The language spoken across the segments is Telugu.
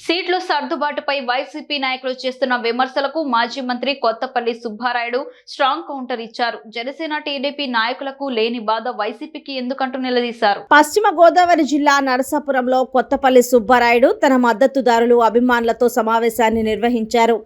సీట్ల సర్దుబాటుపై వైసీపీ నాయకులు చేస్తున్న విమర్శలకు మాజీ మంత్రి కొత్తపల్లి సుబ్బారాయుడు స్ట్రాంగ్ కౌంటర్ ఇచ్చారు. జనసేన టీడీపీ నాయకులకు లేని బాధ వైసీపీకి ఎందుకంటూ నిలదీశారు. పశ్చిమ గోదావరి జిల్లా నరసాపురంలో కొత్తపల్లి సుబ్బారాయుడు తన మద్దతుదారులు అభిమానులతో సమావేశాన్ని నిర్వహించారు.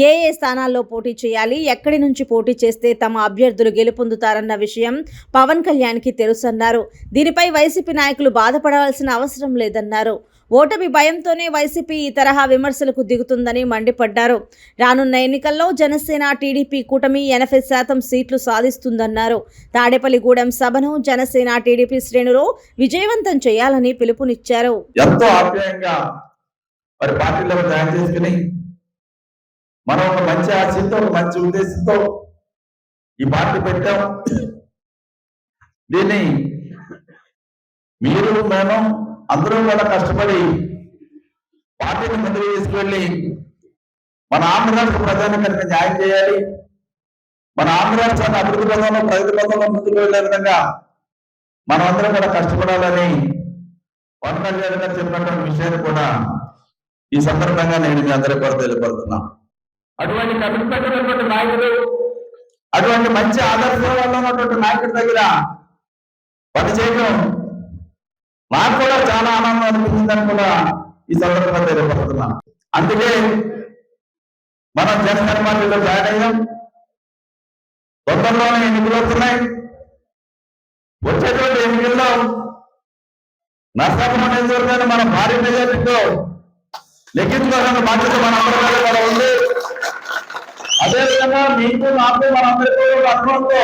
ఏ స్థానాల్లో పోటీ చేయాలి, ఎక్కడి నుంచి పోటీ చేస్తే తమ అభ్యర్థులు గెలుపొందుతారన్న విషయం పవన్ కళ్యాణ్కి తెలుసన్నారు. దీనిపై వైసీపీ నాయకులు బాధపడాల్సిన అవసరం లేదన్నారు. ఓటమి భయంతోనే వైసీపీ ఈ తరహా విమర్శలకు దిగుతుందని మండిపడ్డారు. రానున్న ఎన్నికల్లో జనసేన టీడీపీ కూటమి 80% సీట్లు సాధిస్తుందన్నారు. తాడేపల్లిగూడెం సభను జనసేన టీడీపీ శ్రేణులు విజయవంతం చేయాలని పిలుపునిచ్చారు. ఎంతో ఆప్యాయంగా మరి పార్టీలో జాయిన్ చేసుకుని మనం ఒక మంచి ఆశయంతో ఒక మంచి ఉద్దేశంతో ఈ పార్టీ పెట్టాం. దీన్ని మీరు మేము అందరూ కూడా కష్టపడి పార్టీని ముందుకు తీసుకువెళ్ళి మన ఆంధ్ర రాష్ట్ర ప్రజానికానికి న్యాయం చేయాలి. మన ఆంధ్ర రాష్ట్రాన్ని అభివృద్ధి పథంలో ప్రగతి పథంలో ముందుకు వెళ్లే విధంగా మనం అందరం కూడా కష్టపడాలని పవన్ కళ్యాణ్ గారు చెప్పినటువంటి విషయాన్ని కూడా ఈ సందర్భంగా నేను మీ అందరికీ కూడా తెలియపడుతున్నా. అటువంటి కమిట్మెంట్ నాయకుడు, అటువంటి మంచి ఆదర్శంలో ఉన్నటువంటి నాయకుడి దగ్గర పనిచేయడం నాకు కూడా చాలా ఆనందం అనిపించిందని కూడా ఈ సందర్భంగా తెలియపడుతున్నాను. అందుకే మనం జనసేన పార్టీలో జాయిన్ అయ్యాం. తొందరలోనే ఎన్నికలు వస్తున్నాయి. వచ్చేటువంటి ఎన్నికల్లో నరసాపురం నియోజకవర్గాన్ని మనం భారీ మెజార్టీతో లెక్కించుకోవాలన్న బాధ్యత మన అందరి కూడా ఉంది. అదేవిధంగా మీకు నాకు మనందరికీ అనుభవంతో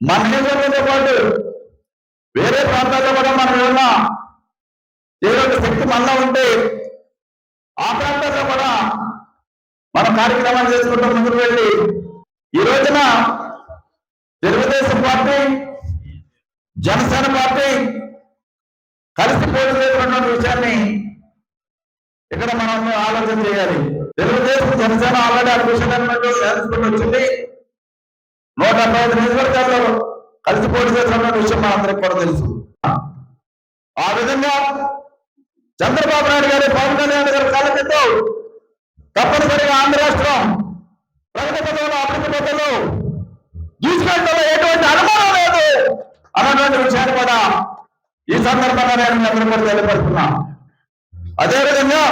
మన నియోజకవర్గంతో పాటు వేరే ప్రాంతాల్లో కూడా మనం ఏమన్నా ఏదైనా శక్తి మనలో ఉంటే ఆ ప్రాంతాల్లో కూడా మనం కార్యక్రమాలు చేసుకుంటూ ముందుకు వెళ్ళి ఈ రోజున తెలుగుదేశం పార్టీ, జనసేన పార్టీ కలిసి పోటీ చేస్తున్న విషయాన్ని ఇక్కడ మనం ఆలోచన చేయాలి. తెలుగుదేశం జనసేన ఆల్రెడీ ఆ విషయాన్ని వచ్చింది. 175 నియోజకవర్గాల్లో కలిసి పోటీ చేస్తున్న విషయం మనందరికి కూడా తెలుసు. ఆ విధంగా చంద్రబాబు నాయుడు గారి, పవన్ కళ్యాణ్ గారి కాలతో తప్పనిసరిగా ఆంధ్ర రాష్ట్రం ప్రగతి పథంలో అభివృద్ధి పథంలో తీసుకెళ్ళడంలో ఎటువంటి అనుమానం లేదు అన్నటువంటి విషయాన్ని కూడా ఈ సందర్భంగా నేను మీ అందరూ కూడా తెలియపడుతున్నా. అదేవిధంగా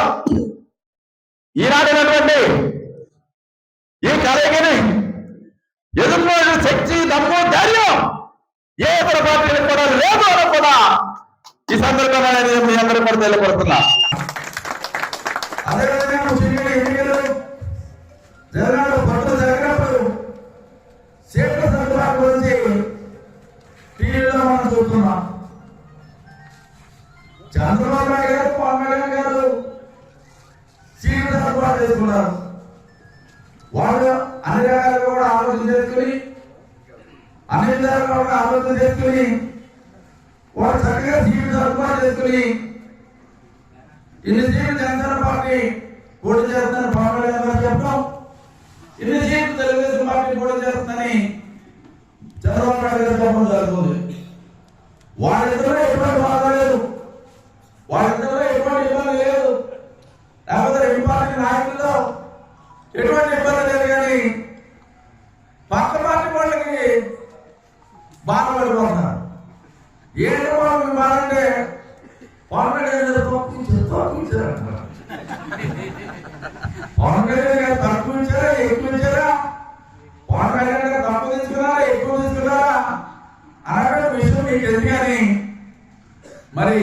ఈనాటినటువంటి ఈ కలయికని ఎదుర్కొనే శక్తి, దమ్ము, ధైర్యం ఏ ఇతర పార్టీలకు కూడా లేదు అని కూడా ఈ సందర్భంగా నేను మీ అందరూ కూడా తెలియపడుతున్నా. అదేవిధంగా ఎన్నికలు జరిగినప్పుడు సీట్ల సర్దుబాటు గురించి టీవీలో మనం చూస్తున్నాం. చంద్రబాబు నాయుడు గారు, పవన్ కళ్యాణ్ గారు సీట్ల సర్దుబాటు చేసుకున్నారు. వాళ్ళు అన్ని రకాలుగా కూడా ఆలోచన చేసుకుని, అన్ని విధాలుగా కూడా ఆలోచన చేసుకుని వాళ్ళు చక్కగా సీట్లు సర్దుబాటు చేసుకుని ఇన్ని సీట్లు జనసేన పార్టీ పోటీ చేస్తుందని పవన్ కళ్యాణ్ గారు చెప్పడం, ఇన్ని సీట్లు తెలుగుదేశం పార్టీ పోటీ చేస్తుందని చంద్రబాబు నాయుడు గారు చెప్పడం జరుగుతుంది. వాళ్ళిద్దరూ ఎటువంటి బాధ లేదు, వాళ్ళిద్దరూ ఎటువంటి ఇబ్బంది లేదు, లేకపోతే రెండు పార్టీ నాయకుల్లో ఎటువంటి ఇబ్బంది లేదు. కానీ పక్క పార్టీ వాళ్ళకి బాధపడిపోతున్నారు. ఏంటి వాళ్ళు బాధంటే పవన్ కళ్యాణ్ గారు తొక్కించారంటారు. పవన్ కళ్యాణ్ గారు తక్కువ ఇచ్చారా, ఎక్కువ ఇచ్చారా, పవన్ కళ్యాణ్ గారు తక్కువ తీసుకున్నారా, ఎక్కువ తీసుకున్నారా అనే విషయం మీకు ఎందుకని మరి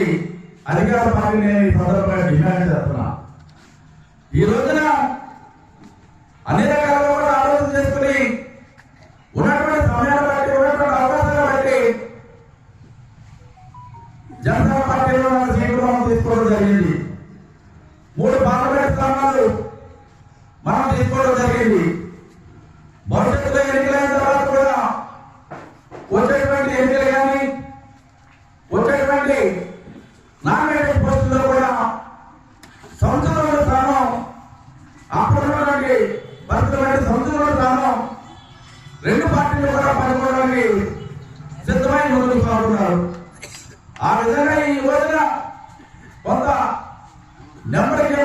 అధికార పార్టీ నేను ఈ సందర్భంగా డిమాండ్ చేస్తున్నా. ఈ రోజున అన్ని రకాలుగా కూడా ఆలోచన చేసుకుని ఉన్నటువంటి సమయాన్ని బట్టి, ఉన్నటువంటి అవకాశాన్ని బట్టి జనసేన పార్టీలో మన సీట్లు మనం తీసుకోవడం జరిగింది. 3 పార్లమెంట్ స్థానాలు మనం తీసుకోవడం జరిగింది. భవిష్యత్తులో ఎన్నికలైన తర్వాత కూడా వచ్చేటువంటి ఎన్నికలు కానీ వచ్చేటువంటి నామినేటెడ్ పోస్టుల్లో కూడా సంవత్సరంలో స్థానం, అప్పుడున్నటువంటి పరిస్థితులు సంవత్సరంలో స్థానం రెండు పార్టీలు కూడా పనిపోవడానికి సిద్ధమై ముందుకు సాగుతున్నారు. ఆ విధంగా ఈ రోజున కొంత నెమ్మదిగా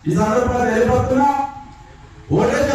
ఈ సందర్భంగా తెలియపరుస్తున్నా ఓటేసి